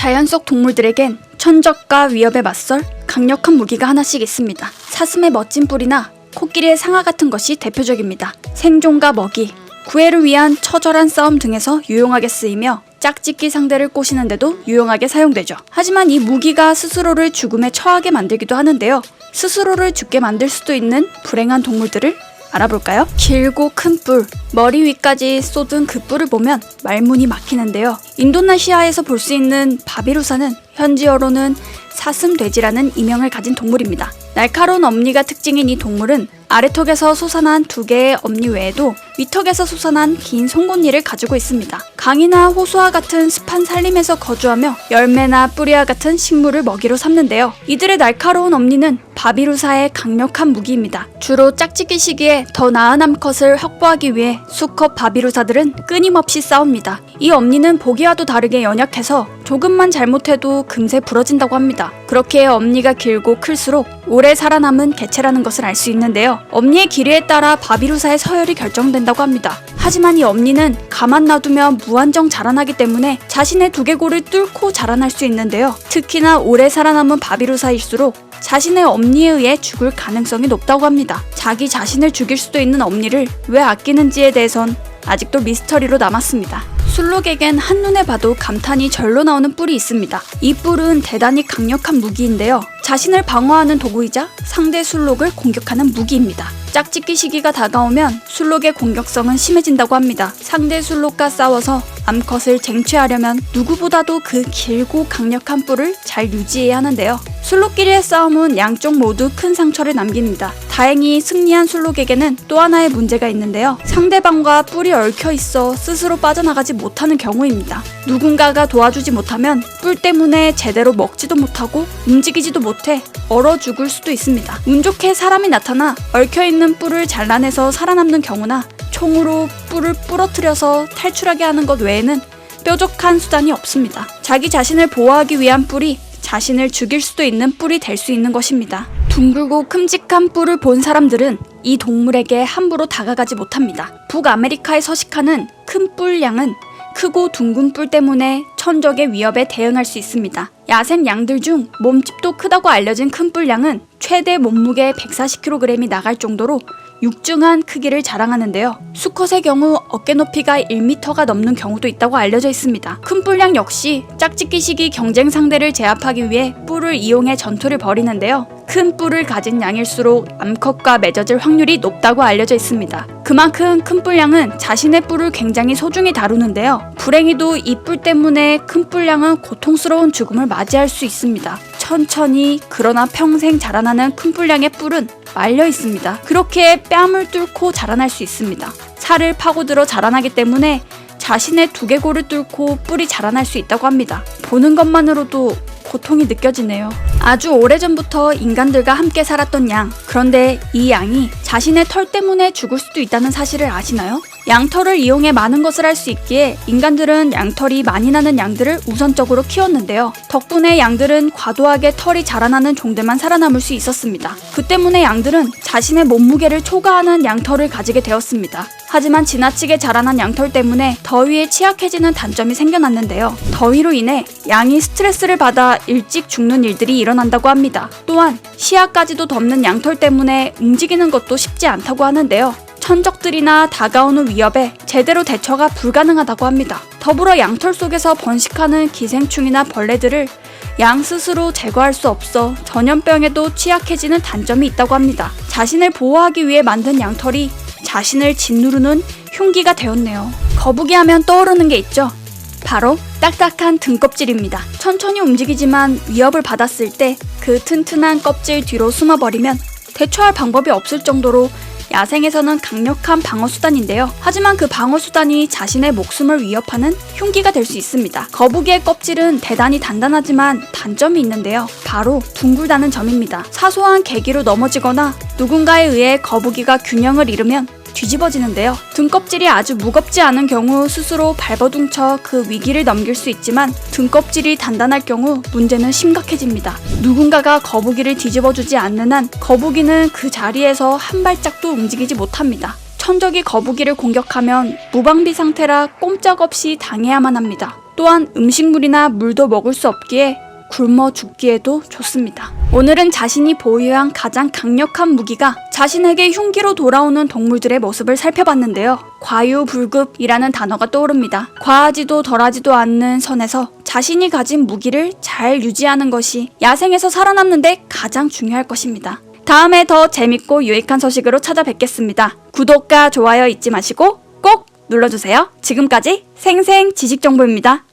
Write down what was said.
자연 속 동물들에겐 천적과 위협에 맞설 강력한 무기가 하나씩 있습니다. 사슴의 멋진 뿔이나 코끼리의 상아 같은 것이 대표적입니다. 생존과 먹이, 구애를 위한 처절한 싸움 등에서 유용하게 쓰이며 짝짓기 상대를 꼬시는데도 유용하게 사용되죠. 하지만 이 무기가 스스로를 죽음에 처하게 만들기도 하는데요. 스스로를 죽게 만들 수도 있는 불행한 동물들을 알아볼까요? 길고 큰 뿔, 머리 위까지 쏟은 그 뿔을 보면 말문이 막히는데요. 인도네시아에서 볼 수 있는 바비루사는 현지어로는 사슴돼지라는 이명을 가진 동물입니다. 날카로운 엄니가 특징인 이 동물은 아래턱에서 솟아난 두 개의 엄니 외에도 위턱에서 솟아난 긴 송곳니를 가지고 있습니다. 강이나 호수와 같은 습한 산림에서 거주하며 열매나 뿌리와 같은 식물을 먹이로 삼는데요. 이들의 날카로운 엄니는 바비루사의 강력한 무기입니다. 주로 짝짓기 시기에 더 나은 암컷을 확보하기 위해 수컷 바비루사들은 끊임없이 싸웁니다. 이 엄니는 보기와도 다르게 연약해서 조금만 잘못해도 금세 부러진다고 합니다. 그렇게 엄니가 길고 클수록 오래 살아남은 개체라는 것을 알 수 있는데요. 엄니의 길이에 따라 바비루사의 서열이 결정된다고 합니다. 하지만 이 엄니는 가만 놔두면 무한정 자라나기 때문에 자신의 두개골을 뚫고 자라날 수 있는데요. 특히나 오래 살아남은 바비루사일수록 자신의 엄니에 의해 죽을 가능성이 높다고 합니다. 자기 자신을 죽일 수도 있는 엄니를 왜 아끼는지에 대해선 아직도 미스터리로 남았습니다. 술록에겐 한눈에 봐도 감탄이 절로 나오는 뿔이 있습니다. 이 뿔은 대단히 강력한 무기인데요. 자신을 방어하는 도구이자 상대 술록을 공격하는 무기입니다. 짝짓기 시기가 다가오면 술록의 공격성은 심해진다고 합니다. 상대 술록과 싸워서 암컷을 쟁취하려면 누구보다도 그 길고 강력한 뿔을 잘 유지해야 하는데요. 술록끼리의 싸움은 양쪽 모두 큰 상처를 남깁니다. 다행히 승리한 술록에게는 또 하나의 문제가 있는데요. 상대방과 뿔이 얽혀 있어 스스로 빠져나가지 못하는 경우입니다. 누군가가 도와주지 못하면 뿔 때문에 제대로 먹지도 못하고 움직이지도 못해 얼어 죽을 수도 있습니다. 운 좋게 사람이 나타나 얽혀있는 뿔을 잘라내서 살아남는 경우나 총으로 뿔을 부러뜨려서 탈출하게 하는 것 외에는 뾰족한 수단이 없습니다. 자기 자신을 보호하기 위한 뿔이 자신을 죽일 수도 있는 뿔이 될 수 있는 것입니다. 둥글고 큼직한 뿔을 본 사람들은 이 동물에게 함부로 다가가지 못합니다. 북아메리카에 서식하는 큰 뿔양은 크고 둥근 뿔 때문에 천적의 위협에 대응할 수 있습니다. 야생 양들 중 몸집도 크다고 알려진 큰 뿔양은 최대 몸무게 140kg이 나갈 정도로 육중한 크기를 자랑하는데요. 수컷의 경우 어깨 높이가 1m가 넘는 경우도 있다고 알려져 있습니다. 큰 뿔양 역시 짝짓기 시기 경쟁 상대를 제압하기 위해 뿔을 이용해 전투를 벌이는데요. 큰 뿔을 가진 양일수록 암컷과 맺어질 확률이 높다고 알려져 있습니다. 그만큼 큰 뿔양은 자신의 뿔을 굉장히 소중히 다루는데요. 불행히도 이 뿔 때문에 큰 뿔양은 고통스러운 죽음을 맞이할 수 있습니다. 천천히 그러나 평생 자라나는 큰 뿔양의 뿔은 말려 있습니다. 그렇게 뺨을 뚫고 자라날 수 있습니다. 살을 파고들어 자라나기 때문에 자신의 두개골을 뚫고 뿔이 자라날 수 있다고 합니다. 보는 것만으로도 고통이 느껴지네요. 아주 오래전부터 인간들과 함께 살았던 양. 그런데 이 양이 자신의 털 때문에 죽을 수도 있다는 사실을 아시나요? 양털을 이용해 많은 것을 할 수 있기에 인간들은 양털이 많이 나는 양들을 우선적으로 키웠는데요. 덕분에 양들은 과도하게 털이 자라나는 종들만 살아남을 수 있었습니다. 그 때문에 양들은 자신의 몸무게를 초과하는 양털을 가지게 되었습니다. 하지만 지나치게 자라난 양털 때문에 더위에 취약해지는 단점이 생겨났는데요. 더위로 인해 양이 스트레스를 받아 일찍 죽는 일들이 일어난다고 합니다. 또한 시야까지도 덮는 양털 때문에 움직이는 것도 쉽지 않다고 하는데요. 천적들이나 다가오는 위협에 제대로 대처가 불가능하다고 합니다. 더불어 양털 속에서 번식하는 기생충이나 벌레들을 양 스스로 제거할 수 없어 전염병에도 취약해지는 단점이 있다고 합니다. 자신을 보호하기 위해 만든 양털이 자신을 짓누르는 흉기가 되었네요. 거북이 하면 떠오르는 게 있죠. 바로 딱딱한 등껍질입니다. 천천히 움직이지만 위협을 받았을 때 그 튼튼한 껍질 뒤로 숨어버리면 대처할 방법이 없을 정도로 야생에서는 강력한 방어수단인데요. 하지만 그 방어수단이 자신의 목숨을 위협하는 흉기가 될 수 있습니다. 거북이의 껍질은 대단히 단단하지만 단점이 있는데요. 바로 둥글다는 점입니다. 사소한 계기로 넘어지거나 누군가에 의해 거북이가 균형을 잃으면 뒤집어지는데요. 등껍질이 아주 무겁지 않은 경우 스스로 발버둥쳐 그 위기를 넘길 수 있지만 등껍질이 단단할 경우 문제는 심각해집니다. 누군가가 거북이를 뒤집어주지 않는 한 거북이는 그 자리에서 한 발짝도 움직이지 못합니다. 천적이 거북이를 공격하면 무방비 상태라 꼼짝없이 당해야만 합니다. 또한 음식물이나 물도 먹을 수 없기에 굶어 죽기에도 좋습니다. 오늘은 자신이 보유한 가장 강력한 무기가 자신에게 흉기로 돌아오는 동물들의 모습을 살펴봤는데요. 과유불급이라는 단어가 떠오릅니다. 과하지도 덜하지도 않는 선에서 자신이 가진 무기를 잘 유지하는 것이 야생에서 살아남는데 가장 중요할 것입니다. 다음에 더 재밌고 유익한 소식으로 찾아뵙겠습니다. 구독과 좋아요 잊지 마시고 꼭 눌러주세요. 지금까지 생생 지식정보입니다.